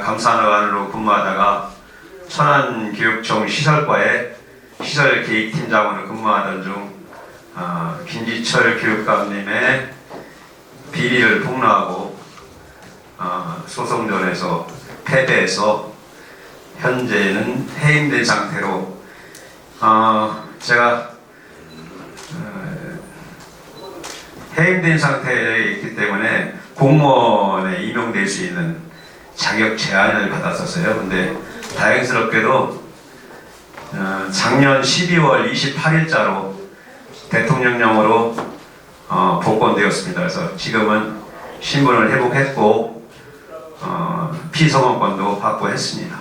감사관으로 근무하다가 천안교육청 시설과에 시설계획팀장으로 근무하던 중 김지철 교육감님의 비리를 폭로하고 소송전에서 패배해서 현재는 해임된 상태로 제가 해임된 상태에 있기 때문에 공무원에 임용될 수 있는 자격 제한을 받았었어요. 근데 다행스럽게도 작년 12월 28일자로 대통령령으로 복권되었습니다. 그래서 지금은 신분을 회복했고 피선거권도 확보했습니다.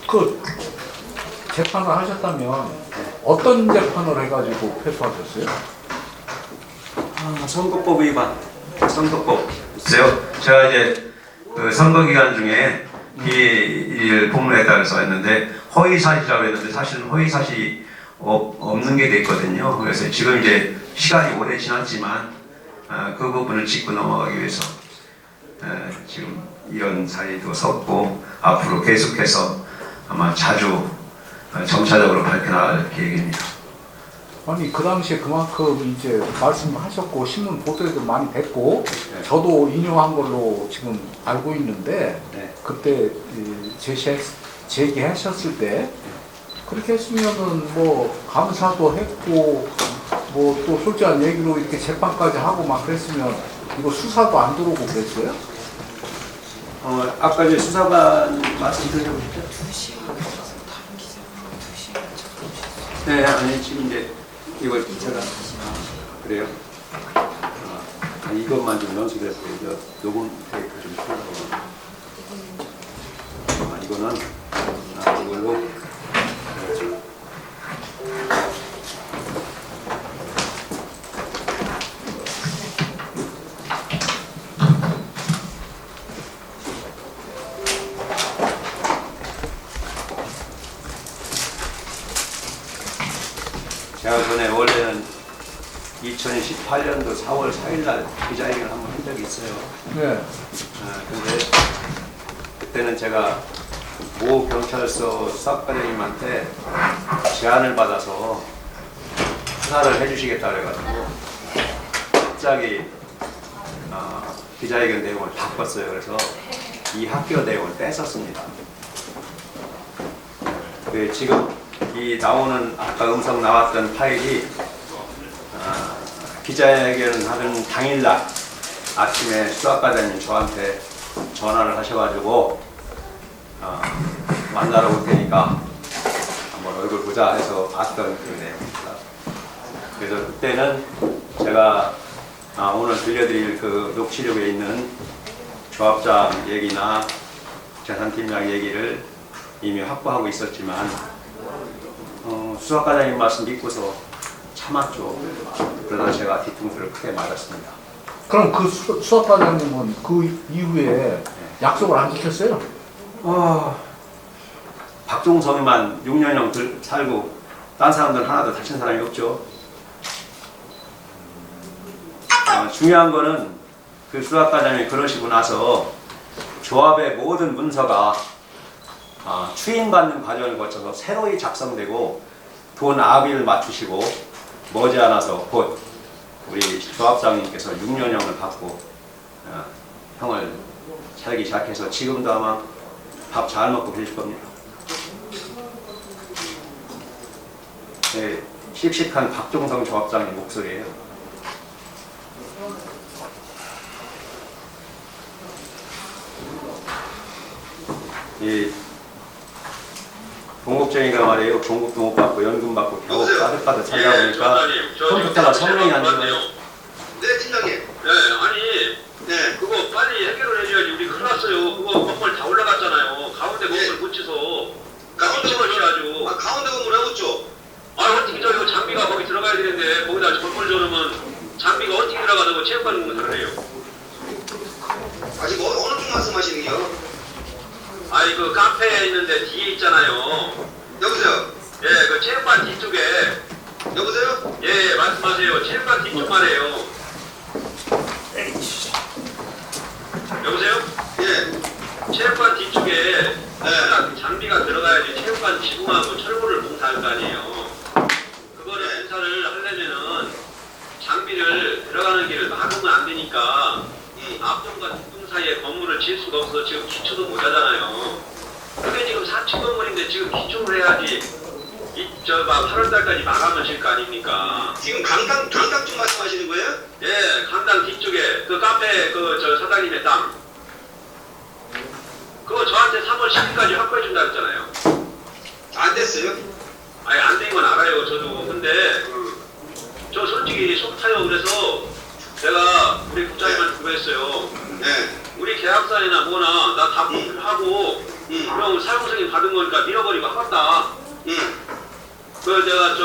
그 재판을 하셨다면 어떤 재판을 해가지고 패소하셨어요? 선거법 위반. 선거법. 글쎄요. 제가 이제 그 선거 기간 중에 비리를 폭로했다고 해서 했는데 허위사실이라고 했는데 사실은 허위사실이 없는 게 됐거든요. 그래서 지금 이제 시간이 오래 지났지만 그 부분을 짚고 넘어가기 위해서 지금 이런 자리도 섰고 앞으로 계속해서 아마 자주 점차적으로 밝혀나갈 계획입니다. 아니 그 당시에 그만큼 이제 말씀하셨고 신문 보도에도 많이 됐고 저도 인용한 걸로 지금 알고 있는데 그때 제기하셨을 때 그렇게 했으면은 뭐 감사도 했고 뭐 또 솔직한 얘기로 이렇게 재판까지 하고 막 그랬으면 이거 수사도 안 들어오고 그랬어요? 아까 이제 수사관 말씀드려보시죠. 2시간 다른 기자분 2시간 첫 네, 아니 지금 이제 이거 제가 그래요. 이것만 좀 연습했어요. 이거 녹음 테이프 좀 풀어서. 이거는 이걸로. 제가 전에 원래는 2018년도 4월 4일날 기자회견을 한번 한 적이 있어요. 네. 근데 그때는 제가 모 경찰서 수사과장님한테 제안을 받아서 수사를 해주시겠다 그래가지고 갑자기 기자회견 내용을 바꿨어요. 그래서 이 학교 내용을 뺐었습니다. 지금 이 나오는 아까 음성 나왔던 파일이 기자회견 하는 당일날 아침에 수사과장님 저한테 전화를 하셔가지고 만나러 올 테니까 한번 얼굴 보자 해서 봤던 그 내용입니다. 그래서 그때는 제가 오늘 들려드릴 그 녹취록에 있는 조합장 얘기나 재산팀장 얘기를 이미 확보하고 있었지만 수사과장님 말씀 믿고서 참았죠. 그러다 제가 뒤통수를 크게 맞았습니다. 그럼 그 수사과장님은 그 이후에 약속을 안 지켰어요? 박종성이만 6년형 살고 딴 사람들은 하나도 다친 사람이 없죠. 중요한 거는 그 수사과장님이 그러시고 나서 조합의 모든 문서가 추인받는 과정을 거쳐서 새로이 작성되고 돈 아비를 맞추시고 머지않아서 곧 우리 조합장님께서 6년형을 받고 형을 살기 시작해서 지금도 아마 밥 잘 먹고 계실 겁니다. 네, 씩씩한 박종성 조합장님 목소리예요. 이 동국쟁이가 말이에요. 종국도 못 받고 연금 받고 겨우 따뜻따뜻 살다 보니까 컴퓨터가 성능이 안 좋아요. 네, 팀장님. 네, 아니, 네. 그거 빨리 해결을 해줘야지. 우리 큰일 났어요. 그거 건물 다 올라갔잖아요. 가운데 건물 붙여서. 가운데 건물 해야죠. 가운데 건물 해봤죠? 아, 어떻게 저 이거 장비가 거기 들어가야 되는데, 거기다 건물 저러면 장비가 어떻게 들어가다고 체육관 공사를 해요? 아직 어느 쪽 말씀하시는 게요? 아니, 그 카페에 있는데 뒤에 있잖아요. 여보세요? 예, 그 체육관 뒤쪽에. 여보세요? 예, 말씀하세요. 체육관 뒤쪽 말이에요. 여보세요? 일단 지붕하고 철골을 봉사할 거 아니에요. 그거를 봉사를 하려면은 장비를 들어가는 길을 막으면 안 되니까 이 앞동과 뒷동 사이에 건물을 지을 수가 없어서 지금 기초도 못 하잖아요. 그게 지금 4층 건물인데 지금 기초를 해야지. 막 8월달까지 마감을 질 거 아닙니까? 지금 강당 쪽 말씀하시는 거예요? 예, 강당 뒤쪽에 그 카페 저 사장님의 땅. 그거 저한테 3월 10일까지 확보해 준다 했잖아요. 안 됐어요? 아니 안 된 건 알아요, 저도. 근데 저 솔직히 속 타요. 그래서 제가 우리 국장님한테 구했어요. 네. 우리 계약서나 뭐나 나 다 하고 그럼 사용승인 받은 거니까 밀어버리고 하겠다. 그 제가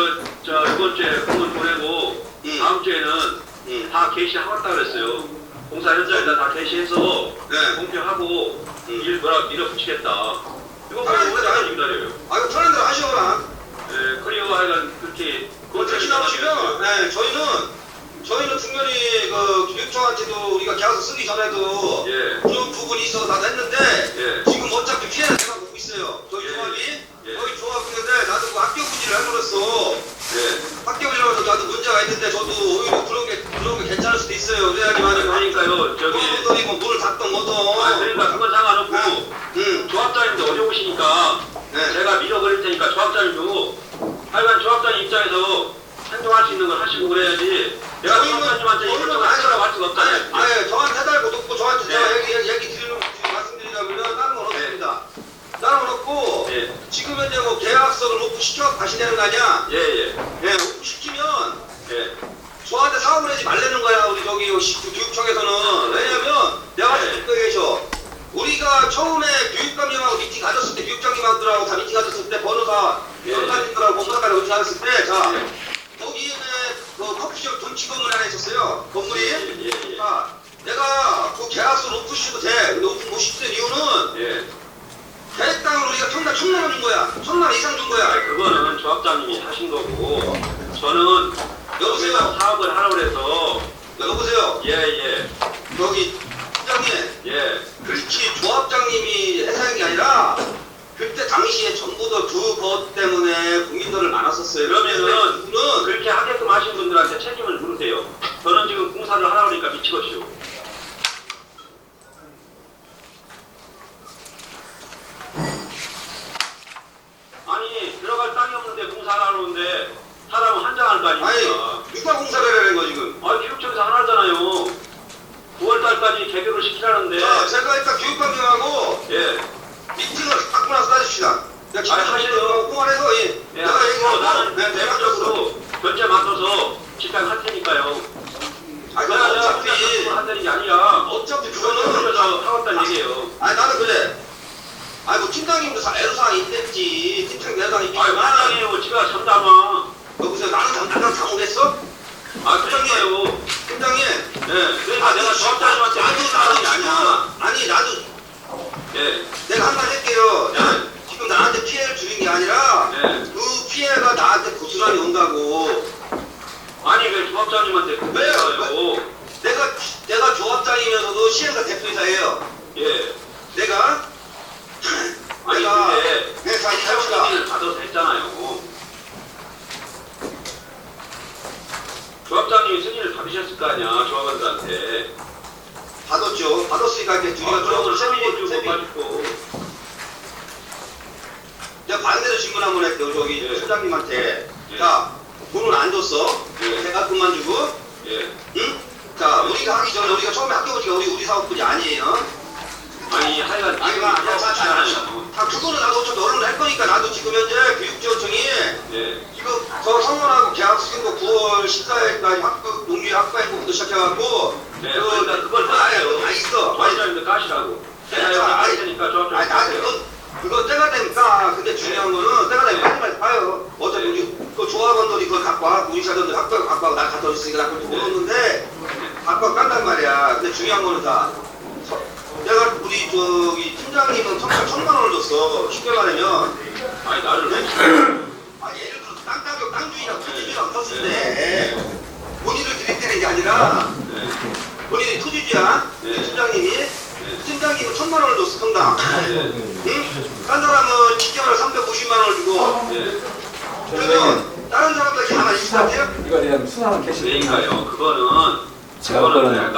저 이번 주에 공문 보내고 다음 주에는 다 개시하겠다 그랬어요. 공사 현장에다 다 개시해서 네. 공표하고 일 밀어붙이겠다. 이거 편한 뭐 대로 언제까지 기다려요? 아이고 편한 대로 하시거라. 예, 그리고 하여간 그렇게 그렇게 나오시면 네, 저희는 분명히 그 교육청한테도 우리가 계약서 쓰기 전에도 예. 그런 부분이 있어서 나도 했는데 예. 지금 어차피 피해는 내가 보고 있어요. 저희 예. 조합이 예. 저희 조합 있는데 나도 그 학교 부지를 해버렸어. 예. 학교 부지라서 나도 문제가 있는데 저도 오히려 그런 게 괜찮을 수도 있어요. 그래야지만 그러니까요 저기 그분들이 뭐 문을 닫던 뭐든 그러니까 그건 상관없고 조합장님도 어려우시니까 네. 제가 밀어버릴 테니까 조합장님도 하여간 조합장님 입장에서 행동할 수 있는 걸 하시고 그래야지 내가 조합장님한테 이것저것 하시라고 할 수가 없잖아요. 아예 저한테 해달고 놓고 저한테 네. 제가 얘기 말씀드리자면 다른 건 없습니다. 다른 건 없고 예. 지금 현재 뭐 계약서를 오프시켜 가시냐는 거 아니야? 예예. 예, 오프시키면 예. 저한테 사업을 하지 말라는 거야. 우리 저기 교육청에서는. 왜냐면 내가 네. 듣고 계셔. 우리가 처음에 교육감님하고 미팅 가졌을 때 교육장님하고들하고 다 미팅 가졌을 때 변호사님들하고 법무사까지 미팅 가졌을 때 자 거기에 그 커피숍 돈치건물이 하나 있었어요. 건물이. 예. 자, 내가 그 계약서를 오프시켜도 돼. 근데 오프 못 시키는 이유는 예. 계획 땅을 우리가 평당 1,000만 준 거야. 1,000만 이상 준 거야. 아니, 그거는 조합장님이 하신 거고 저는 여보세요? 사업을 하라고 그래서 여보세요? 예예. 여기 팀장님. 예. 그렇지 조합장님이 해상한 게 아니라 그때 당시에 전부 다 그것 때문에 국민들을 많았었어요. 그러면은 그분은 그렇게 하게끔 하신 분들한테 책임을 물으세요. 저는 지금 공사를 하라고 그러니까 미치겠슈. 아니 들어갈 땅이 없는데 공사하라고 그러는데 사람은 한장할 거 아니 아닙니까? 누가 공사를 해라는 거 지금. 아 교육청에서 하나잖아요. 9월달까지 개교를 시키라는데. 자 제가 일단 교육감님하고 예. 미팅을 갖고 나서 따집시다. 내가 아니, 사실은- 기초적으로 통화해서 예, 내가 얘기하고 나는 내가 대략적으로 결제 맡아서 집행할 테니까요. 아니 내가 그건 어차피 어차피 한다는 게 아니라 어차피 그거는 그거는 하겠다는 얘기예요. 아니 나는 그래. 아니 뭐 팀장님도 애로사항이 있겠지. 팀장 애로사항이 아니 있겠지만 마땅해요. 지가 전담아. 여보세요 나는 잘못했어? 아 그러니까요. 팀장님 예. 그러니까 내가 조합장님한테 하는 게 아니야. 아니 나도 예. 내가 한 말 할게요. 네. 지금 나한테 피해를 주는 게 아니라 네. 그 피해가 나한테 고스란히 온다고. 아니 왜 조합장님한테 그래요? 내가 조합장이면서도 시행사 대표이사예요. 예. 내가 아니 내가 근데 네, 자 이제 사용 해봅시다. 승인을 받아도 됐잖아요. 조합장님이 승인을 받으셨을 거 아니야 조합원들한테. 받았죠. 받았으니까 이렇게 우리가 조합으로 세미고 세미. 가지고. 내가 반대로 질문 한번 할게요. 저기 예. 소장님한테. 예. 자, 돈을 안 줬어. 예. 내가 돈만 주고. 예. 응? 자, 우리가 하기 전에 우리가 처음에 학교 오니까 우리 사업분이 아니에요. 아니 하여간 다 그거는 나도 어차피 언론을 할 거니까 나도 지금 현재 교육지원청이 예. 이거 저 성원하고 계약 쓰는 거 9월 14일까지 학교 농지 학과에부터 시작해갖고 네, 그러니까 그걸 다 있어. 조합장님도 까시라고. 내가 자, 여기 아니, 갈 테니까 조합장님 아니 나 까세요. 그거 때가 되니까 근데 중요한 거는 때가 되면 빨리빨리 봐요. 어차피 우리 그 조합원들이 그걸 갖고 와 우리 사람들 학교 갖고 와고 나 갖다 줬으니까 나 그걸 모르는데 갖고 와 깐단 말이야. 근데 중요한 거는 다 내가 우리 저기 팀장님은 1,000만 원을 줬어. 쉽게 말하면 아니 나를 왜 아니 예를 들어 땅 가격 땅 주인이랑 토지주랑 떴을 때 본인을 드릴 때는 게 아니라 네. 본인이 토지주야 네. 팀장님이 네. 팀장님 팀장님은 1,000만 원을 줬어, 평당. 응? 딴 사람은 10개월에 350만 원을 주고. 그러면 다른 사람들 이렇게 하나 있을까요? 이거 그냥 수상한 캐시. 그러니까요. 그거는 제가 볼 거는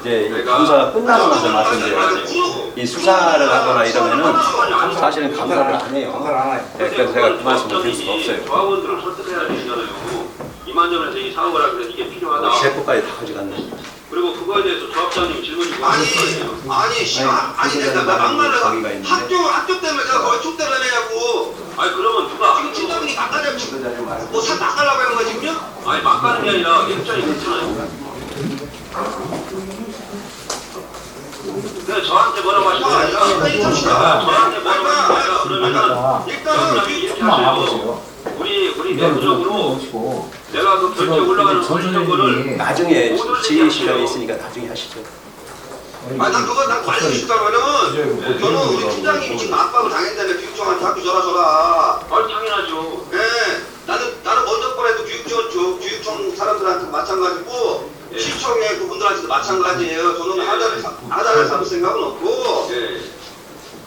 이제 이 감사가 끝나고 나서 말씀드려요. 이 수사를 하거나 이러면은 사실은 감사를 안 해요. 감사를 안 해요. 네, 그래서 제가 그 말씀을 드릴 수가 없어요. 조합원들을 설득해야 되잖아요. 이만저만해서 이 사업을 하는데 이게 필요하다. 셰프까지 다 가져갔네. 그리고 그거에 대해서 조합장님 질문이 아니, 씨발. 아니, 내가 막말로 거기가 있는데. 학교 때문에 제가 거의 촉대를 해냐고. 아니 그러면 누가 지금 팀장님이 막가려고 뭐산 막가려고 하는 거야, 지금요? 아니 막 가는 게 아니라 일정이 그렇잖아요. 근데 저한테 뭐라고 하시니까 저한테 뭐라고 하시니까 그러면은 일단은 이렇게 하세요. 우리 내부적으로 내가 그 결제 올라가는 전선 거를 나중에 지혜 시간이 있으니까 나중에 하시죠. 아니, 난 그거 난 관심 있다면은 저는 우리 팀장님이 지금 압박을 당했다며 교육청한테 학교 줘라. 아니 당연하죠. 예, 나는 먼저 번에도 교육청 사람들한테 마찬가지고 예. 시청의 그분들한테도 마찬가지예요. 저는 하자를 삼을 생각은 없고 예.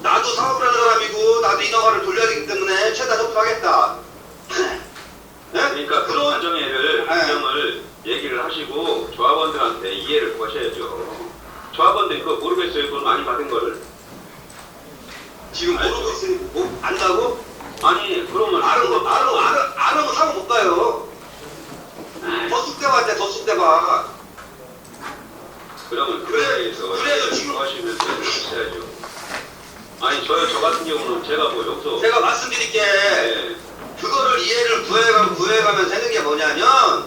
나도 사업을 하는 사람이고 나도 인허가를 돌려야 되기 때문에 최대한 협조하겠다. 예? 그러니까 그 과정을 네. 규정을 얘기를 하시고 조합원들한테 이해를 구하셔야죠. 조합원들이 그거 모르겠어요. 돈 많이 받은 거를. 지금 모르고 있으니 뭐 안다고? 아니 그러면 아는 거 사고 못 가요. 더 쑥대봐 돼, 더 쑥대봐. 그러면 그래, 그에 대해서 그래도 지금- 하시면 되셔야죠. 아니 저 같은 경우는 제가 뭐 여기서 제가 말씀드릴게. 예. 그거를 이해를 구해가면 되는 게 뭐냐면,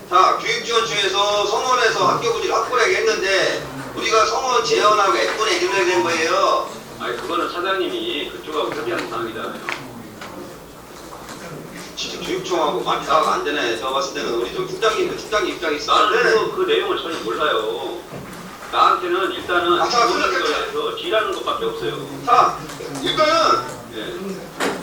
자, 교육지원청에서 성원에서 학교 분위기를 확보하게 했는데, 우리가 성원 재원하고 F분의 1을 해야 된 거예요. 아니 그거는 사장님이 그쪽하고 협의한 사항이잖아요. 진짜 교육청하고 맞다가 안 되네. 제가 봤을 때는 우리 좀 팀장님 입장이 있었는데, 나는 그 내용을 전혀 몰라요. 나한테는 일단은 아, 자, 기본적으로 G라는 것밖에 없어요. 자, 일단은, 예.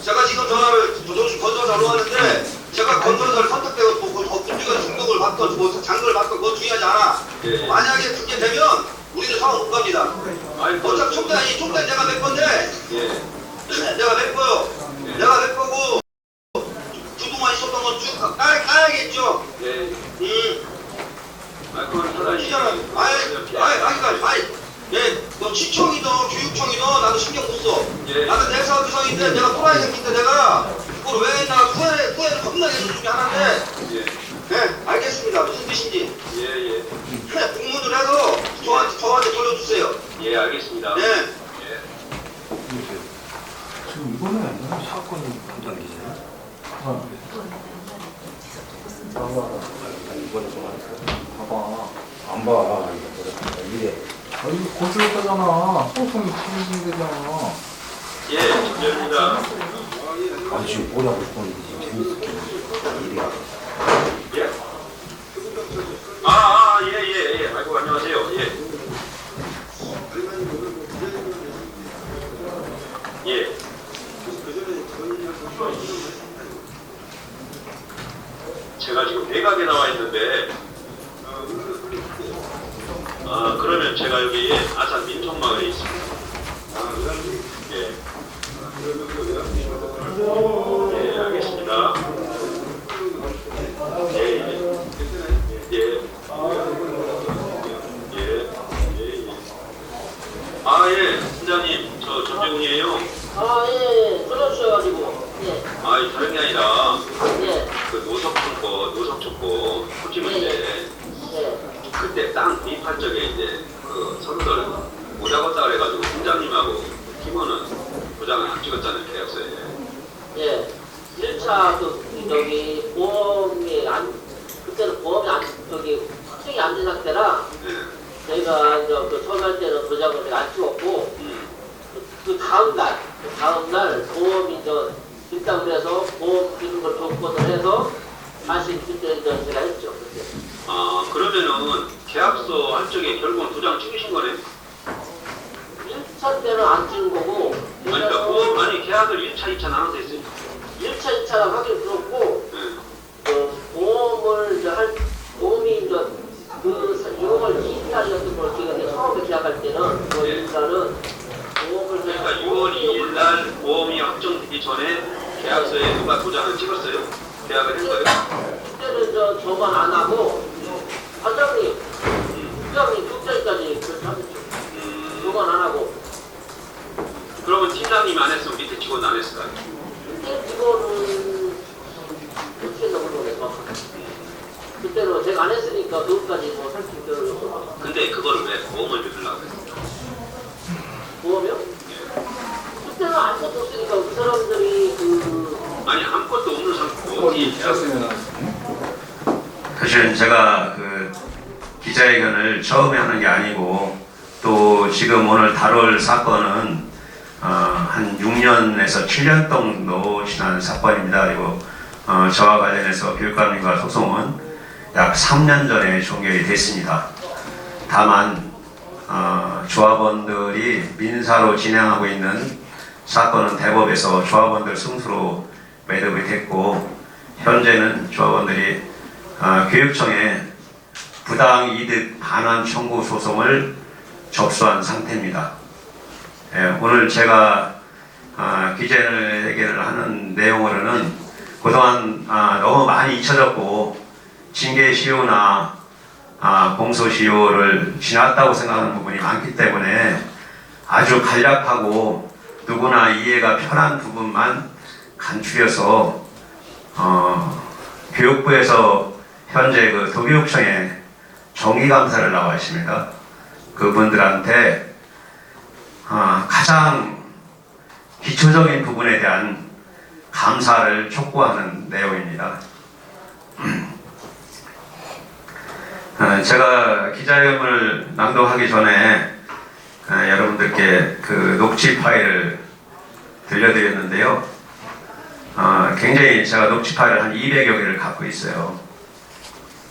제가 지금 전화를 건설사로 하는데, 제가 건설사를 선택되고 군주가 중독을 받던, 뭐 장을 받던 그거 중요하지 않아. 예. 만약에 그게 되면, 우리는 사업 못 갑니다. 아니 어차피 총대 내가 낼 건데, 예. 내가 낼 거요. 예. 내가 낼 거고, 그동안 있었던 건 쭉 까야겠죠. 예. 아 그건 사장님. 시장은, 너 시청이든 교육청이든 나도 신경 못 써. 예. 나는 대사 구성인데 내가 또라이 새끼인데 내가 그걸 왜 내가 후회를 겁나게 해준 중에 하나인데, 예. 네, 알겠습니다. 무슨 뜻인지. 예. 그냥 공문을 해서 저한테 돌려주세요. 예. 알겠습니다. 네. 예. 지금 이번에 사건이 판단기잖아. 이번에 좀 하니까. 봐봐. 안 봐. 이래. 아, 이거 거슬렸다잖아. 소송이 진행되잖아. 예. 정재입니다. 아, 지금 뭐라고 싶었는지 재밌었게. 이래야. 예. 예. 아이고 안녕하세요. 예. 예. 제가 지금 내각에 나와 있는데, 그러면 제가 여기 아산 민촌마을에 있습니다. 예. 예, 알겠습니다. 예. 팀장님, 저 전재훈이에요. 끊어주셔가지고, 아니, 다른 게 아니라, 예, 그 노석초고, 코치문제, 그때 땅 구입할 적에 이제, 그 서로들 못 잡았다 그래가지고, 팀장님하고 팀원은 도장을 안 찍었잖아요, 계약서에. 예. 1차 그때는 보험이 확정이 안 된 상태라, 예. 저희가 그 처음 할 때는 도장을 제가 안 찍었고, 그 다음날 보험이 일단 그래서 보험 주는 걸 조건을 해서 다시 그때 제가 했죠. 그때. 그러면은 계약서 할 적에 결국은 도장 찍으신 거네? 1차 때는 안 찍은 거고, 아니, 그러니까 보험, 계약을 1차, 2차 나눠서 했어요. 1차, 2차랑 확인 들었고, 예. 보험이 그 6월 2일날이었던 걸 기억해. 처음에 계약할 때는 6월 2일날은 보험을 그러니까 6월 2일 날 보험이 확정되기 전에 계약서에 누가 도장을 찍었어요? 계약을 했어요? 그때는 저만 안 하고 과장님, 부장님, 국장까지 그렇게 하셨죠. 저만 안 하고. 그러면 팀장님 안 했으면 밑에 직원 안 했을까요? 그때 직원은 어떻게 했나 모르겠어. 그때는 제가 안 했으니까 그것까지 뭐 살필 필요는 없어. 근데 그거를 왜 보험을 들으려고 했어요? 보험이요? 그때는 아무것도 없으니까 그 사람들이 아니 아무것도 없는 상태 어떻게 계약 사실은 제가 그 기자회견을 처음에 하는 게 아니고 또 지금 오늘 다룰 사건은 한 6년에서 7년 정도 지난 사건입니다. 그리고 저와 관련해서 교육감님과 소송은 약 3년 전에 종결이 됐습니다. 다만 조합원들이 민사로 진행하고 있는 사건은 대법에서 조합원들 승소로 매듭이 됐고 현재는 조합원들이 교육청에 부당이득 반환 청구 소송을 접수한 상태입니다. 오늘 제가 기자회견을 하는 내용으로는 그동안 너무 많이 잊혀졌고 징계시효나 공소시효를 지났다고 생각하는 부분이 많기 때문에 아주 간략하고 누구나 이해가 편한 부분만 간추려서 교육부에서 현재 그 도교육청에 정기감사를 나와 있습니다. 그분들한테 가장 기초적인 부분에 대한 감사를 촉구하는 내용입니다. 제가 기자회견을 낭독하기 전에 여러분들께 그 녹취 파일을 들려드렸는데요. 굉장히 제가 녹취 파일을 한 200여 개를 갖고 있어요.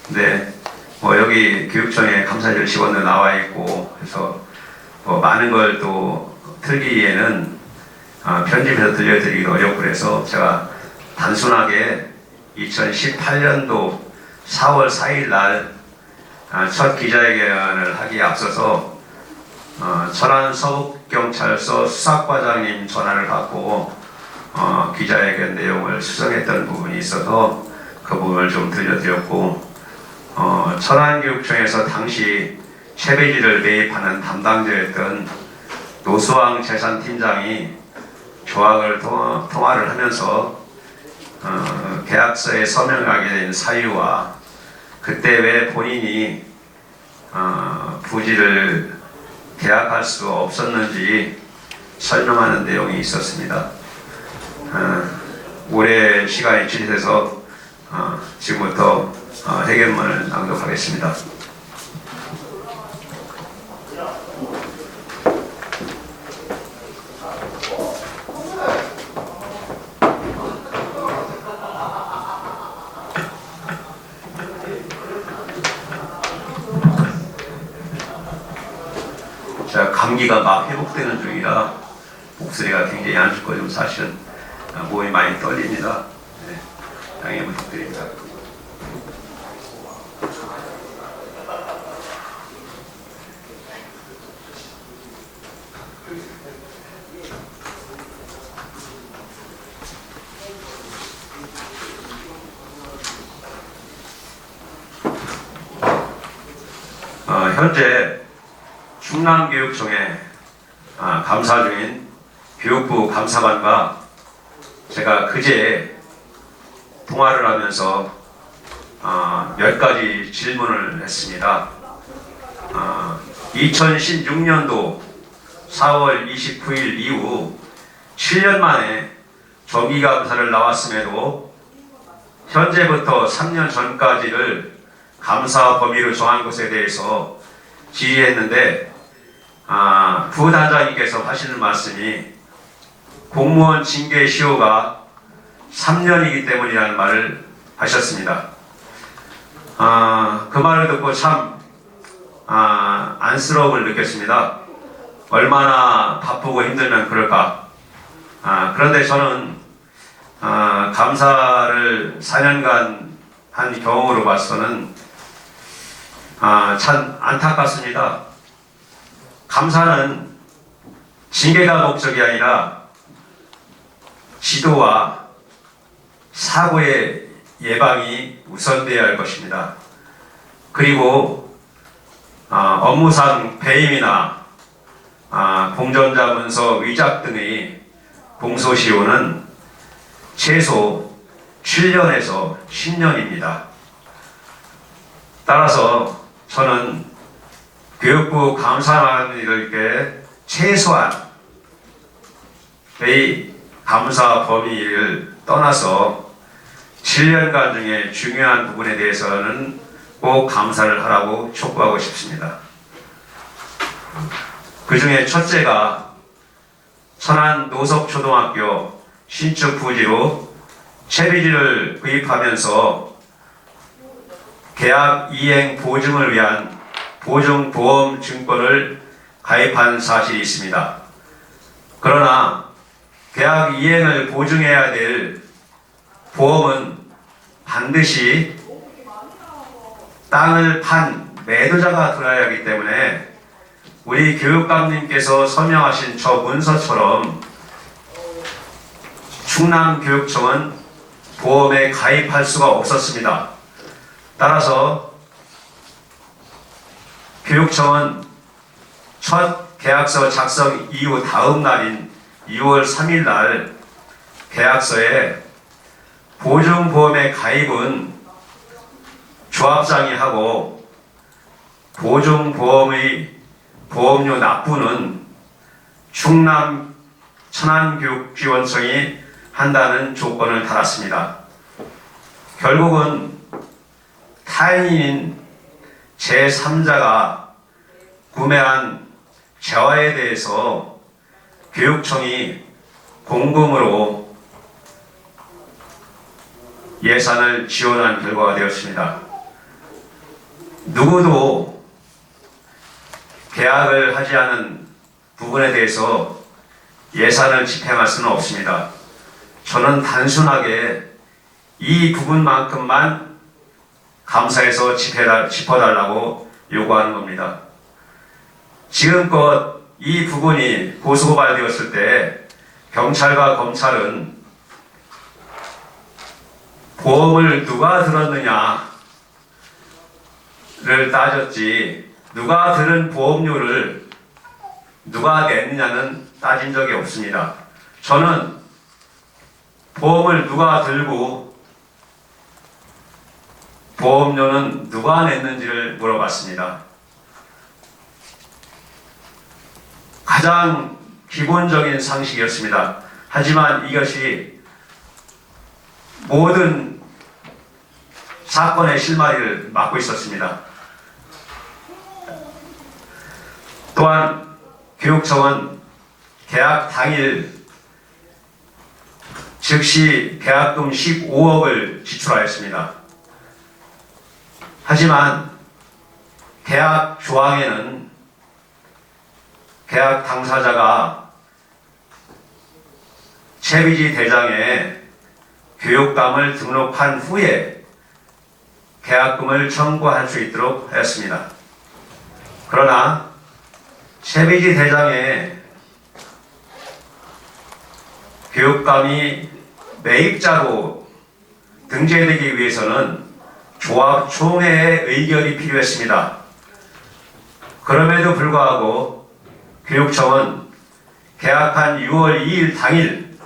근데 뭐 여기 교육청에 감사절 직원도 나와 있고 그래서 뭐 많은 걸 또 틀기에는 편집해서 들려드리기도 어렵고 그래서 제가 단순하게 2018년도 4월 4일 날 첫 기자회견을 하기에 앞서서 천안 서북경찰서 수사과장님 전화를 받고 기자회견 내용을 수정했던 부분이 있어서 그 부분을 좀 들려드렸고 천안교육청에서 당시 채배지를 매입하는 담당자였던 노수왕 재산팀장이 조학을 통화를 하면서 계약서에 서명하게 된 사유와 그때 왜 본인이 부지를 계약할 수 없었는지 설명하는 내용이 있었습니다. 올해 시간이 지체돼서 지금부터 회견문을 낭독하겠습니다. 제가 감기가 막 회복되는 중이라 목소리가 굉장히 안 좋거든요. 사실은 몸이 많이 떨립니다. 네, 양해 부탁드립니다. 현재 충남교육청에 감사 중인 교육부 감사관과 제가 그제 통화를 하면서 몇 가지 질문을 했습니다. 2016년도 4월 29일 이후 7년 만에 정기감사를 나왔음에도 현재부터 3년 전까지를 감사 범위로 정한 것에 대해서 질의했는데 부단장님께서 하시는 말씀이 공무원 징계 시효가 3년이기 때문이라는 말을 하셨습니다. 그 말을 듣고 참 안쓰러움을 느꼈습니다. 얼마나 바쁘고 힘들면 그럴까. 그런데 저는 감사를 4년간 한 경험으로 봐서는 참 안타깝습니다. 감사는 징계가 목적이 아니라 지도와 사고의 예방이 우선되어야 할 것입니다. 그리고 업무상 배임이나 공전자 문서 위작 등의 공소시효는 최소 7년에서 10년입니다. 따라서 저는 교육부 감사관들께 최소한의 감사 범위를 떠나서 7년간 중에 중요한 부분에 대해서는 꼭 감사를 하라고 촉구하고 싶습니다. 그 중에 첫째가 천안 노석초등학교 신축 부지로 채비지를 구입하면서 계약 이행 보증을 위한 보증보험 증권을 가입한 사실이 있습니다. 그러나 계약 이행을 보증해야 될 보험은 반드시 땅을 판 매도자가 들어야 하기 때문에 우리 교육감님께서 설명하신 저 문서처럼 충남교육청은 보험에 가입할 수가 없었습니다. 따라서 교육청은 첫 계약서 작성 이후 다음 날인 2월 3일 날 계약서에 보증보험의 가입은 조합장이 하고 보증보험의 보험료 납부는 충남 천안교육지원청이 한다는 조건을 달았습니다. 결국은 타인인 제3자가 구매한 재화에 대해서 교육청이 공금으로 예산을 지원한 결과가 되었습니다. 누구도 계약을 하지 않은 부분에 대해서 예산을 집행할 수는 없습니다. 저는 단순하게 이 부분만큼만 감사해서 짚어달라고 요구하는 겁니다. 지금껏 이 부분이 고소고발되었을 때 경찰과 검찰은 보험을 누가 들었느냐를 따졌지 누가 들은 보험료를 누가 냈느냐는 따진 적이 없습니다. 저는 보험을 누가 들고 보험료는 누가 냈는지를 물어봤습니다. 가장 기본적인 상식이었습니다. 하지만 이것이 모든 사건의 실마리를 막고 있었습니다. 또한 교육청은 계약 당일 즉시 계약금 15억을 지출하였습니다. 하지만 계약 조항에는 계약 당사자가 채비지 대장에 교육감을 등록한 후에 계약금을 청구할 수 있도록 하였습니다. 그러나 채비지 대장에 교육감이 매입자로 등재되기 위해서는 조합 총회의 의결이 필요했습니다. 그럼에도 불구하고 교육청은 계약한 6월 2일 당일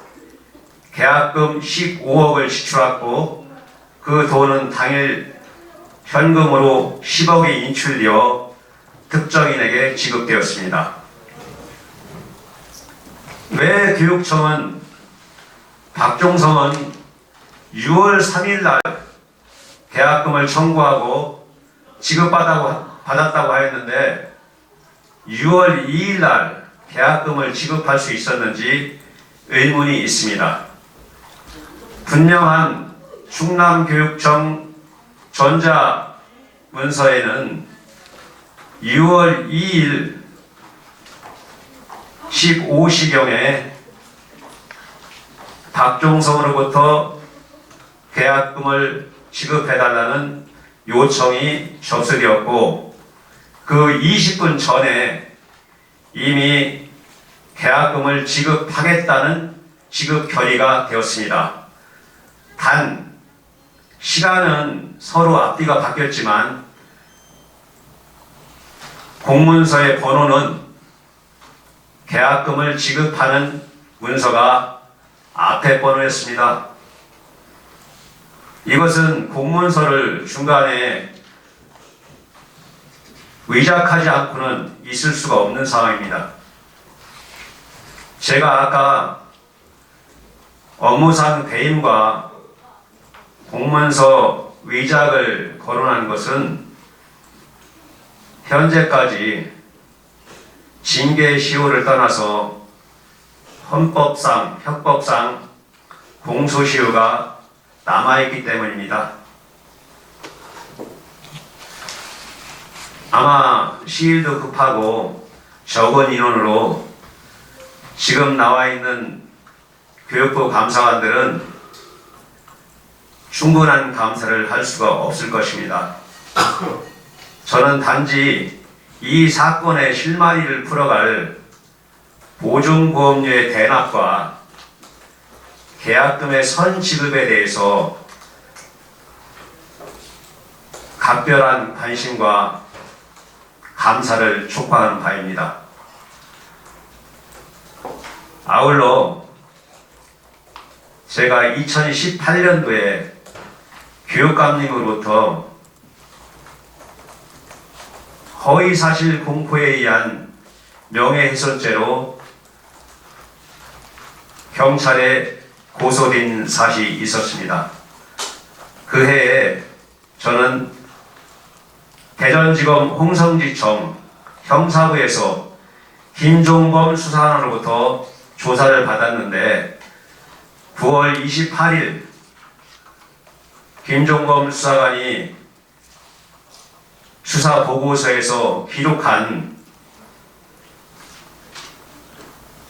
계약금 15억을 지출했고 그 돈은 당일 현금으로 10억이 인출되어 특정인에게 지급되었습니다. 왜 교육청은 박종성은 6월 3일 날 계약금을 청구하고 지급받았다고 하였는데 6월 2일 날 계약금을 지급할 수 있었는지 의문이 있습니다. 분명한 충남교육청 전자문서에는 6월 2일 15시경에 박종성으로부터 계약금을 지급해달라는 요청이 접수되었고 그 20분 전에 이미 계약금을 지급하겠다는 지급 결의가 되었습니다. 단 시간은 서로 앞뒤가 바뀌었지만 공문서의 번호는 계약금을 지급하는 문서가 앞에 번호였습니다. 이것은 공문서를 중간에 의작하지 않고는 있을 수가 없는 상황입니다. 제가 아까 업무상 배임과 공문서 의작을 거론한 것은 현재까지 징계시효를 떠나서 헌법상, 형법상 공소시효가 남아있기 때문입니다. 아마 시일도 급하고 적은 인원으로 지금 나와 있는 교육부 감사관들은 충분한 감사를 할 수가 없을 것입니다. 저는 단지 이 사건의 실마리를 풀어갈 보증보험료의 대납과 계약금의 선지급에 대해서 각별한 관심과 감사를 촉구하는 바입니다. 아울러 제가 2018년도에 교육감님으로부터 허위사실 공포에 의한 명예훼손죄로 경찰에 고소된 사실이 있었습니다. 그 해에 저는 대전지검 홍성지청 형사부에서 김종범 수사관으로부터 조사를 받았는데 9월 28일 김종범 수사관이 수사 보고서에서 기록한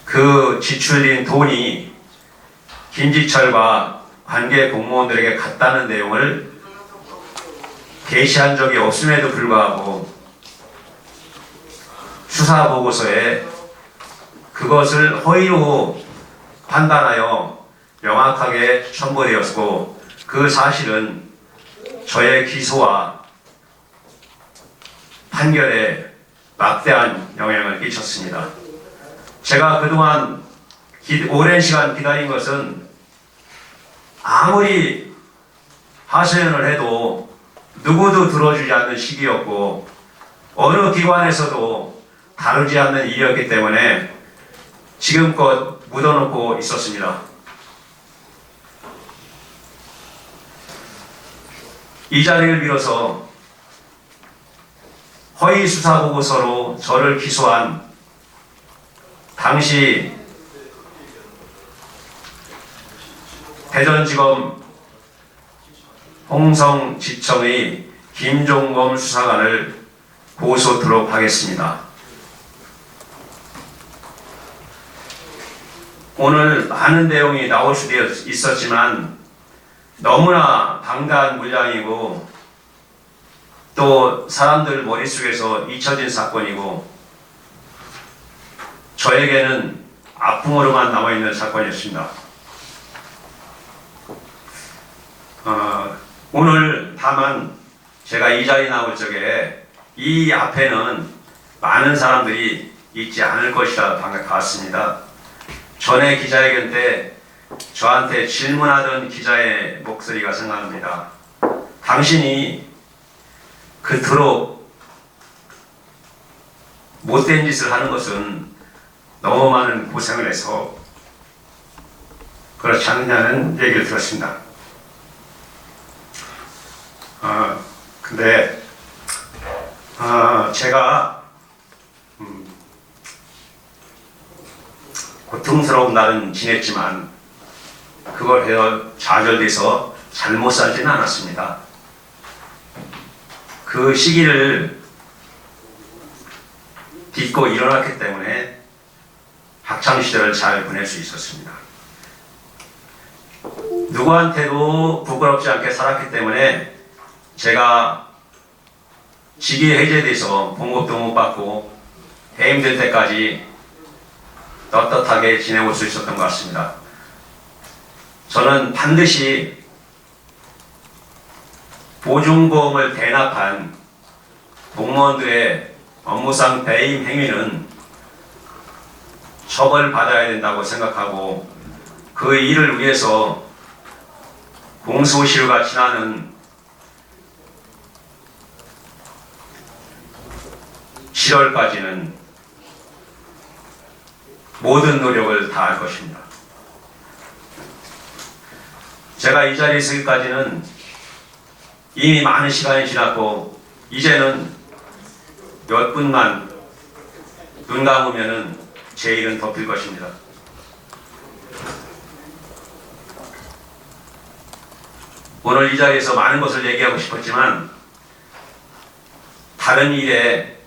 그 지출된 돈이 김지철과 관계 공무원들에게 갔다는 내용을 게시한 적이 없음에도 불구하고 수사 보고서에 그것을 허위로 판단하여 명확하게 첨부되었고 그 사실은 저의 기소와 판결에 막대한 영향을 끼쳤습니다. 제가 그동안 오랜 시간 기다린 것은 아무리 하소연을 해도 누구도 들어주지 않는 시기였고 어느 기관에서도 다루지 않는 일이었기 때문에 지금껏 묻어놓고 있었습니다. 이 자리를 빌어서 허위 수사 보고서로 저를 기소한 당시 대전지검 홍성지청의 김종범 수사관을 고소토록 하겠습니다. 오늘 많은 내용이 나올 수도 있었지만 너무나 방대한 물량이고 또 사람들 머릿속에서 잊혀진 사건이고 저에게는 아픔으로만 남아있는 사건이었습니다. 오늘 다만 제가 이 자리에 나올 적에 이 앞에는 많은 사람들이 있지 않을 것이라 봤습니다. 전에 기자회견 때 저한테 질문하던 기자의 목소리가 생각납니다. 당신이 그토록 못된 짓을 하는 것은 너무 많은 고생을 해서 그렇지 않느냐는 얘기를 들었습니다. 근데 제가 고통스러운 날은 지냈지만 그걸 해서 좌절돼서 잘못 살지는 않았습니다. 그 시기를 딛고 일어났기 때문에 학창시절을 잘 보낼 수 있었습니다. 누구한테도 부끄럽지 않게 살았기 때문에 제가 직위 해제돼서 봉급도 못 받고 해임될 때까지 떳떳하게 지내올 수 있었던 것 같습니다. 저는 반드시 보증보험을 대납한 공무원들의 업무상 배임 행위는 처벌받아야 된다고 생각하고 그 일을 위해서 공소시효가 지나는 7월까지는 모든 노력을 다할 것입니다. 제가 이 자리에 서기까지는 이미 많은 시간이 지났고 이제는 몇 분만 눈 감으면은 제 일은 덮일 것입니다. 오늘 이 자리에서 많은 것을 얘기하고 싶었지만 다른 일에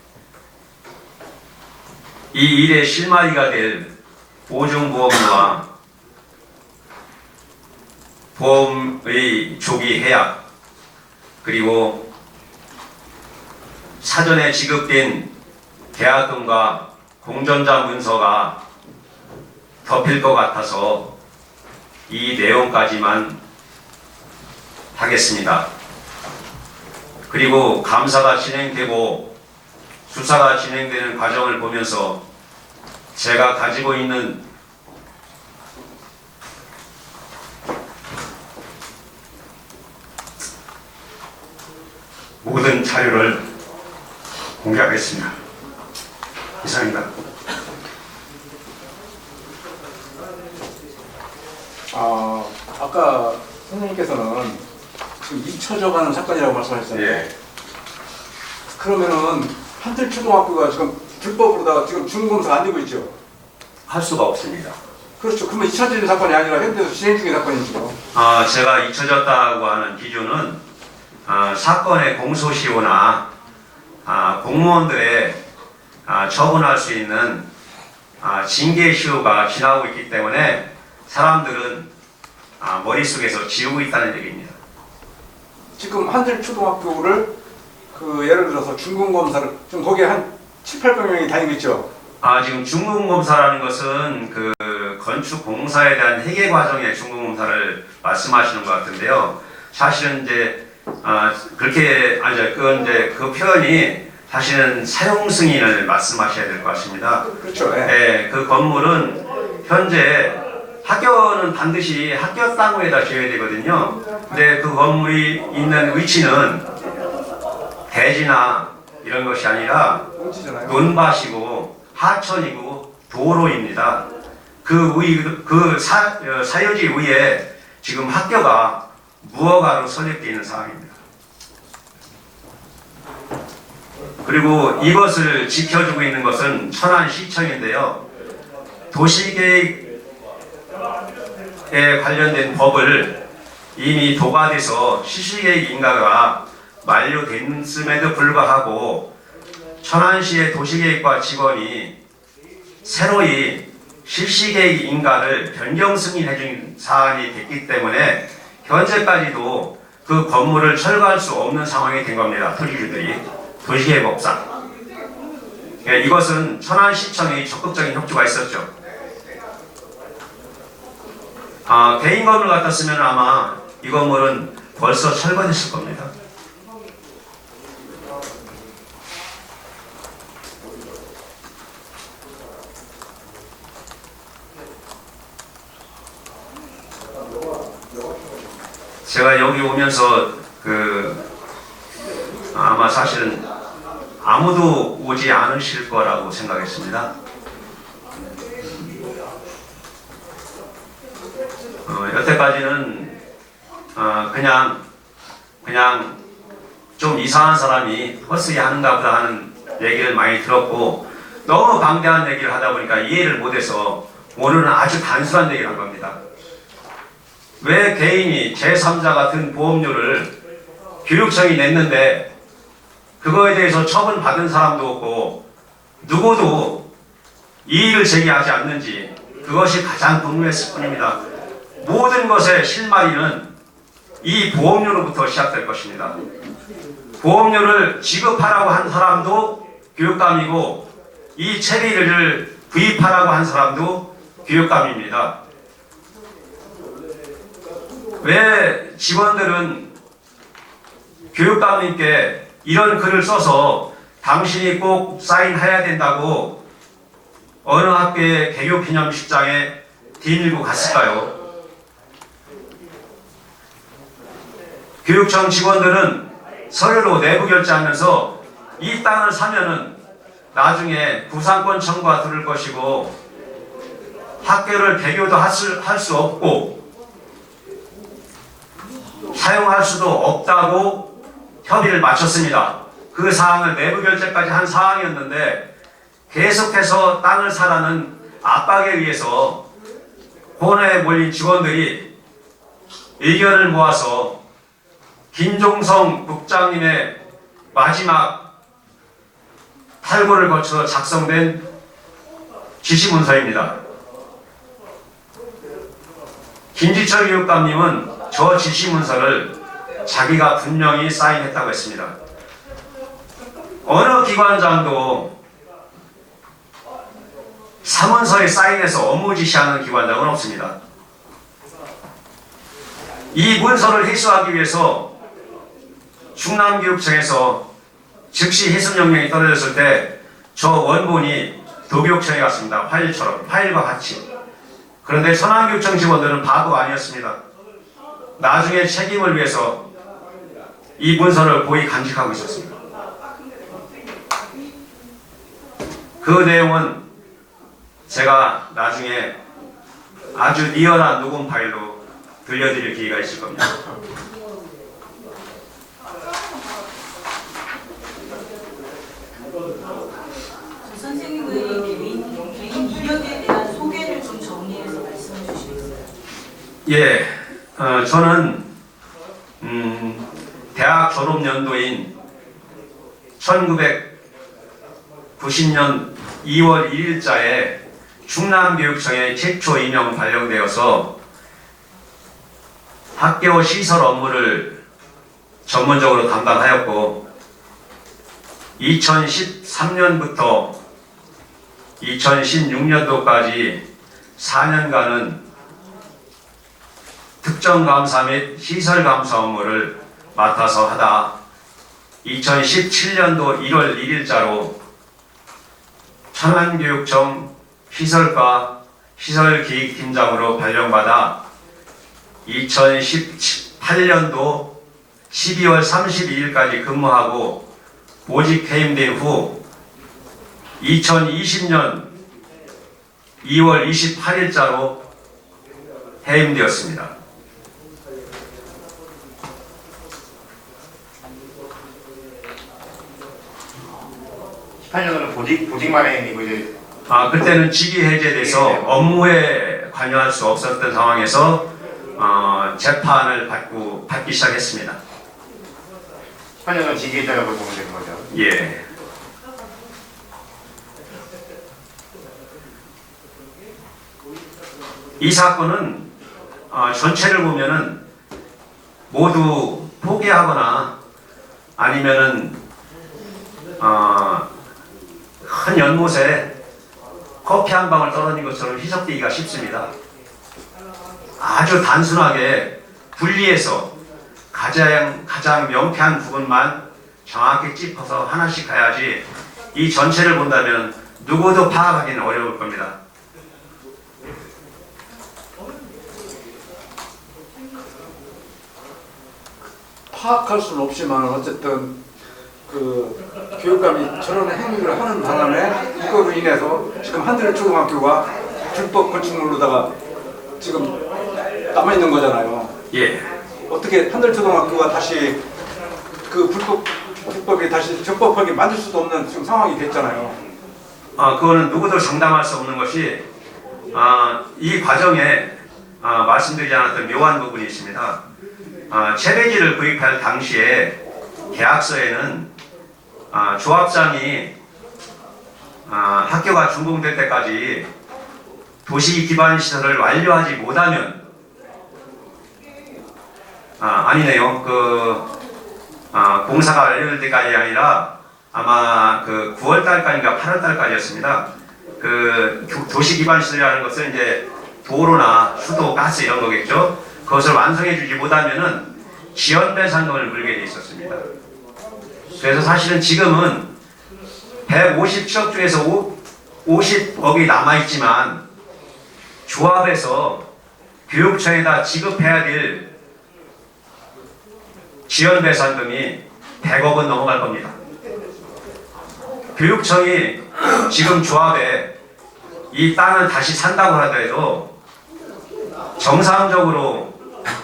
이 일의 실마리가 될 보증보험과 보험의 조기 해약 그리고 사전에 지급된 계약금과 공전자 문서가 덮일 것 같아서 이 내용까지만 하겠습니다. 그리고 감사가 진행되고 수사가 진행되는 과정을 보면서 제가 가지고 있는 모든 자료를 공개하겠습니다. 이상입니다. 아까 선생님께서는 지금 잊혀져가는 사건이라고 말씀하셨잖아요. 예. 그러면은 한들초등학교가 지금 불법으로다가 지금 중공사가 안 되고 있죠. 할 수가 없습니다. 그렇죠. 그러면 잊혀지는 사건이 아니라 현재도 진행 중인 사건이죠. 제가 잊혀졌다고 하는 기준은 사건의 공소시효나 공무원들의 처분할 수 있는 징계시효가 지나고 있기 때문에 사람들은 머릿속에서 지우고 있다는 얘기입니다. 지금 한들초등학교를 그 예를 들어서 중공검사를 지금 거기에 한 7, 800명이 다니고 있죠. 지금 중공검사라는 것은 그 건축공사에 대한 회계 과정의 중공검사를 말씀하시는 것 같은데요. 사실은 이제 그렇게 그건 이제 그 표현이 사실은 사용 승인을 말씀하셔야 될 것 같습니다. 그렇죠. 예. 네, 그 건물은 현재 학교는 반드시 학교 땅에다 지어야 되거든요. 근데 그 건물이 있는 위치는 대지나 이런 것이 아니라 꽁치잖아요. 논밭이고 하천이고 도로입니다. 그 사유지 위에 지금 학교가 무허가로 설립되어 있는 상황입니다. 그리고 이것을 지켜주고 있는 것은 천안시청인데요. 도시계획에 관련된 법을 이미 도과돼서 실시계획 인가가 만료됐음에도 불구하고 천안시의 도시계획과 직원이 새로이 실시계획 인가를 변경 승인해 준 사안이 됐기 때문에 현재까지도 그 건물을 철거할 수 없는 상황이 된 겁니다. 토지주들이 도시계획법상. 이것은 천안시청의 적극적인 협조가 있었죠. 개인 건물 같았으면 아마 이 건물은 벌써 철거됐을 겁니다. 제가 여기 오면서 아마 사실은 아무도 오지 않으실 거라고 생각했습니다. 여태까지는 그냥 좀 이상한 사람이 헛소리 하는가 보다 하는 얘기를 많이 들었고 너무 방대한 얘기를 하다 보니까 이해를 못해서 오늘은 아주 단순한 얘기를 한 겁니다. 왜 개인이 제3자 같은 보험료를 교육청이 냈는데 그거에 대해서 처분받은 사람도 없고 누구도 이의를 제기하지 않는지 그것이 가장 궁금했을 뿐입니다. 모든 것의 실마리는 이 보험료로부터 시작될 것입니다. 보험료를 지급하라고 한 사람도 교육감이고 이 체리를 구입하라고 한 사람도 교육감입니다. 왜 직원들은 교육감님께 이런 글을 써서 당신이 꼭 사인해야 된다고 어느 학교의 개교 기념식장에 뒤밀고 갔을까요? 교육청 직원들은 서류로 내부 결제하면서 이 땅을 사면은 나중에 구상권 청구가 들을 것이고 학교를 개교도 할 수 없고 사용할 수도 없다고 협의를 마쳤습니다. 그 사항을 내부 결제까지 한 사항이었는데 계속해서 땅을 사라는 압박에 의해서 본회에 몰린 직원들이 의견을 모아서 김종성 국장님의 마지막 탈고를 거쳐 작성된 지시문서입니다. 김지철 교육감님은 저 지시문서를 자기가 분명히 사인했다고 했습니다. 어느 기관장도 사문서에 사인해서 업무 지시하는 기관장은 없습니다. 이 문서를 회수하기 위해서 충남교육청에서 즉시 회수 명령이 떨어졌을 때 저 원본이 도교육청에 갔습니다. 파일과 같이. 그런데 천안교육청 직원들은 바보가 아니었습니다. 나중에 책임을 위해서 이 문서를 고이 간직하고 있었습니다. 그 내용은 제가 나중에 아주 리얼한 녹음 파일로 들려드릴 기회가 있을 겁니다. 선생님의 개인 이력에 대한 소개를 좀 정리해서 말씀해 주시겠어요? 예, 저는 대학 졸업 연도인 1990년 2월 1일자에 충남교육청에 최초 임용 발령되어서 학교 시설 업무를 전문적으로 담당하였고 2013년부터 2016년도까지 4년간은 특정 감사 및 시설 감사 업무를 맡아서 하다 2017년도 1월 1일자로 천안교육청 시설과 시설기획팀장으로 발령받아 2018년도 12월 32일까지 근무하고 보직 해임된 후 2020년 2월 28일자로 해임되었습니다. 보직만 해임이고 이제 그때는 직위 해제돼서 업무에 관여할 수 없었던 상황에서 재판을 받기 시작했습니다. 18년은 직위해제라고 보면 되는 거죠. 예. 이 사건은 전체를 보면은 모두 포기하거나 아니면은 큰 연못에 커피 한 방울 떨어진 것처럼 희석되기가 쉽습니다. 아주 단순하게 분리해서 가장 명쾌한 부분만 정확히 짚어서 하나씩 가야지 이 전체를 본다면 누구도 파악하기는 어려울 겁니다. 파악할 수는 없지만 어쨌든 그 교육감이 저런 행위를 하는 바람에 이거로 인해서 지금 한들초등학교가 불법 건축물로다가 지금 남아있는 거잖아요. 예. 어떻게 한들초등학교가 다시 그 불법이 다시 적법하게 만들 수도 없는 지금 상황이 됐잖아요. 그거는 누구도 장담할 수 없는 것이 이 과정에 말씀드리지 않았던 묘한 부분이 있습니다. 체배지를 구입할 당시에 계약서에는 조합장이 학교가 준공될 때까지 도시 기반 시설을 완료하지 못하면 아니네요. 공사가 완료될 때까지 아니라 아마 그 9월 달까지인가 8월 달까지였습니다. 그 도시 기반 시설이라는 것은 이제 도로나 수도, 가스 이런 거겠죠. 그것을 완성해 주지 못하면은 지연 배상금을 물게 돼 있었습니다. 그래서 사실은 지금은 150억 중에서 50억이 남아 있지만 조합에서 교육청에다 지급해야 될 지연 배상금이 100억은 넘어갈 겁니다. 교육청이 지금 조합에 이 땅을 다시 산다고 하더라도 정상적으로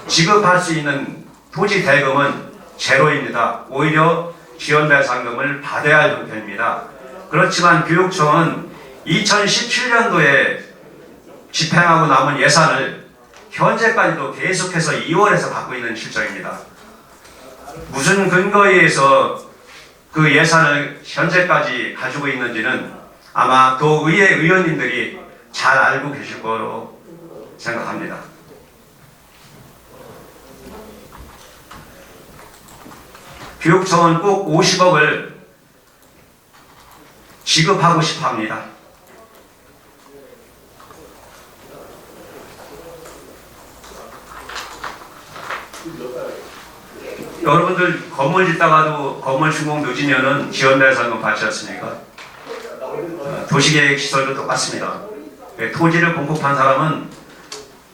지급할 수 있는 토지 대금은 제로입니다. 오히려 지연 배상금을 받아야 할 형편입니다. 그렇지만 교육청은 2017년도에 집행하고 남은 예산을 현재까지도 계속해서 2월에서 받고 있는 실정입니다. 무슨 근거에 의해서 그 예산을 현재까지 가지고 있는지는 아마 도의회 의원님들이 잘 알고 계실 거로 생각합니다. 교육청은 꼭 50억을 지급하고 싶어 합니다. 여러분들 건물 짓다가도 건물 준공 늦으면은 지원배상금 받지 않습니까? 도시계획시설도 똑같습니다. 토지를 공급한 사람은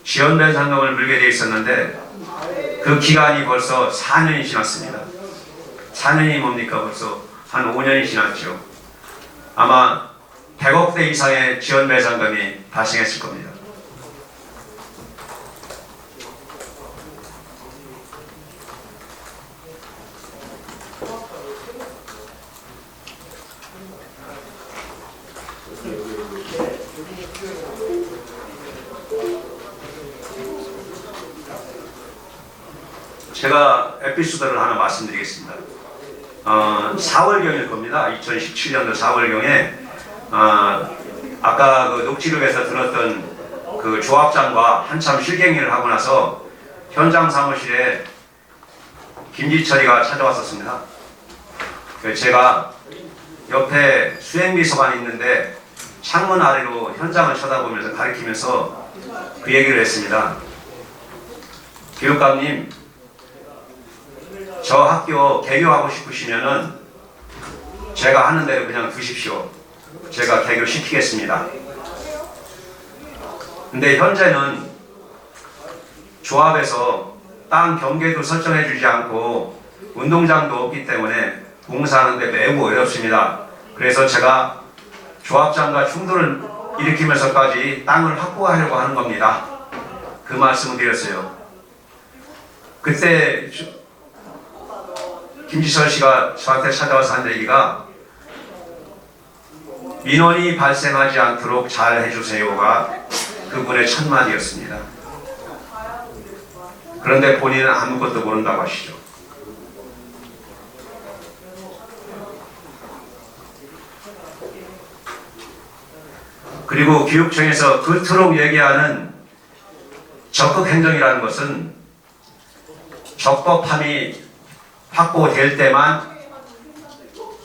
지원배상금을 물게 되어 있었는데 그 기간이 벌써 4년이 지났습니다. 4년이 뭡니까? 벌써 한 5년이 지났죠. 아마 100억대 이상의 지원배상금이 발생했을 겁니다. 제가 에피소드를 하나 말씀드리겠습니다. 4월경일 겁니다. 2017년도 4월경에 아까 그 녹취록에서 들었던 그 조합장과 한참 실갱이를 하고 나서 현장 사무실에 김지철이가 찾아왔었습니다. 제가 옆에 수행비서관이 있는데 창문 아래로 현장을 쳐다보면서 가리키면서 그 얘기를 했습니다. 교육감님, 저 학교 개교하고 싶으시면은 제가 하는 대로 그냥 두십시오. 제가 개교시키겠습니다. 근데 현재는 조합에서 땅 경계도 설정해 주지 않고 운동장도 없기 때문에 공사하는데 매우 어렵습니다. 그래서 제가 조합장과 충돌을 일으키면서까지 땅을 확보하려고 하는 겁니다. 그 말씀을 드렸어요. 그때 김지철 씨가 저한테 찾아와서 한 얘기가 민원이 발생하지 않도록 잘 해주세요가 그분의 첫 마디였습니다. 그런데 본인은 아무것도 모른다고 하시죠. 그리고 교육청에서 그토록 얘기하는 적극행정이라는 것은 적법함이 확보될 때만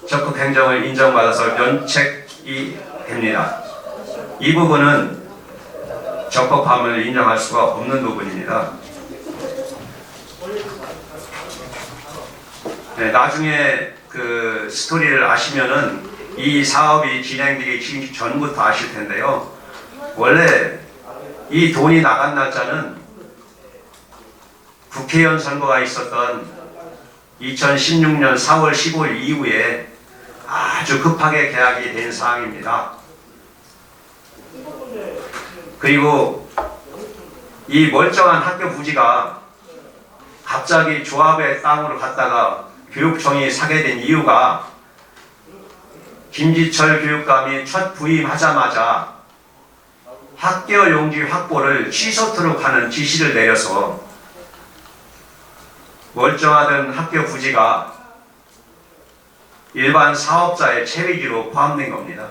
적극행정을 인정받아서 면책이 됩니다. 이 부분은 적법함을 인정할 수가 없는 부분입니다. 네, 나중에 그 스토리를 아시면은 이 사업이 진행되기 전부터 아실 텐데요. 원래 이 돈이 나간 날짜는 국회의원 선거가 있었던 2016년 4월 15일 이후에 아주 급하게 계약이 된 사항입니다. 그리고 이 멀쩡한 학교 부지가 갑자기 조합의 땅으로 갔다가 교육청이 사게 된 이유가 김지철 교육감이 첫 부임하자마자 학교 용지 확보를 취소토록 하는 지시를 내려서 멀쩡하던 학교 부지가 일반 사업자의 체류지로 포함된 겁니다.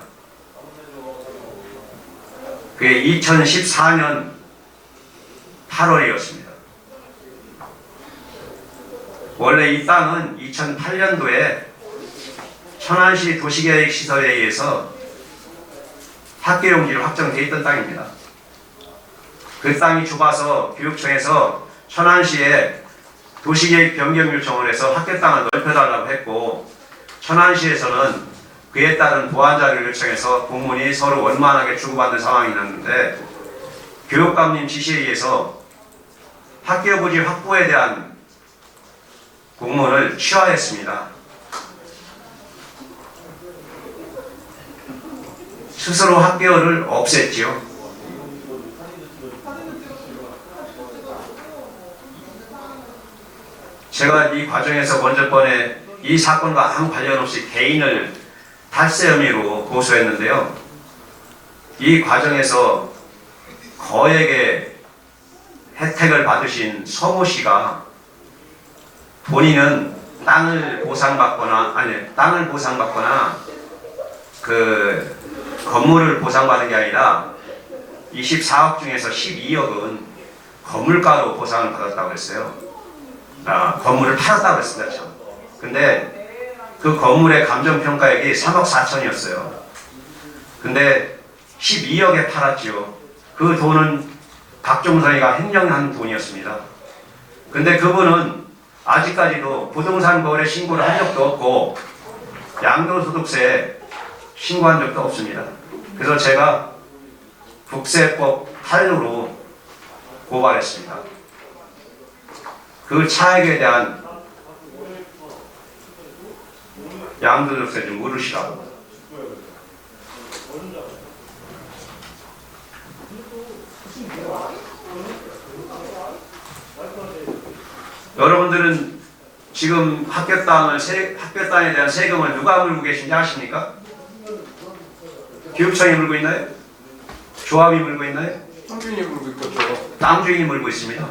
그게 2014년 8월이었습니다. 원래 이 땅은 2008년도에 천안시 도시계획시설에 의해서 학교용지로 확정되어 있던 땅입니다. 그 땅이 좁아서 교육청에서 천안시에 도시계획 변경 요청을 해서 학교 땅을 넓혀달라고 했고, 천안시에서는 그에 따른 보완 자료를 요청해서 공문이 서로 원만하게 주고받는 상황이 났는데, 교육감님 지시에 의해서 학교 부지 확보에 대한 공문을 취하했습니다. 스스로 학교를 없앴지요. 제가 이 과정에서 먼저 번에 이 사건과 아무 관련 없이 개인을 탈세 혐의로 고소했는데요. 이 과정에서 거액의 혜택을 받으신 서모 씨가 본인은 땅을 보상받거나 그 건물을 보상받은 게 아니라 24억 중에서 12억은 건물가로 보상을 받았다고 했어요. 건물을 팔았다고 했습니다. 근데 그 건물의 감정평가액이 3억 4천이었어요. 근데 12억에 팔았지요. 그 돈은 박종선이가 횡령한 돈이었습니다. 근데 그분은 아직까지도 부동산 거래 신고를 한 적도 없고 양도소득세 신고한 적도 없습니다. 그래서 제가 국세법 탈루로 고발했습니다. 그 차액에 대한 양도소득세 좀 물으시라고. 여러분들은 지금 학교 땅에 대한 세금을 누가 물고 계신지 아십니까? 교육청이 물고 있나요? 조합이 물고 있나요? 땅주인이 물고 있겠죠. 땅주인이 물고 있습니다.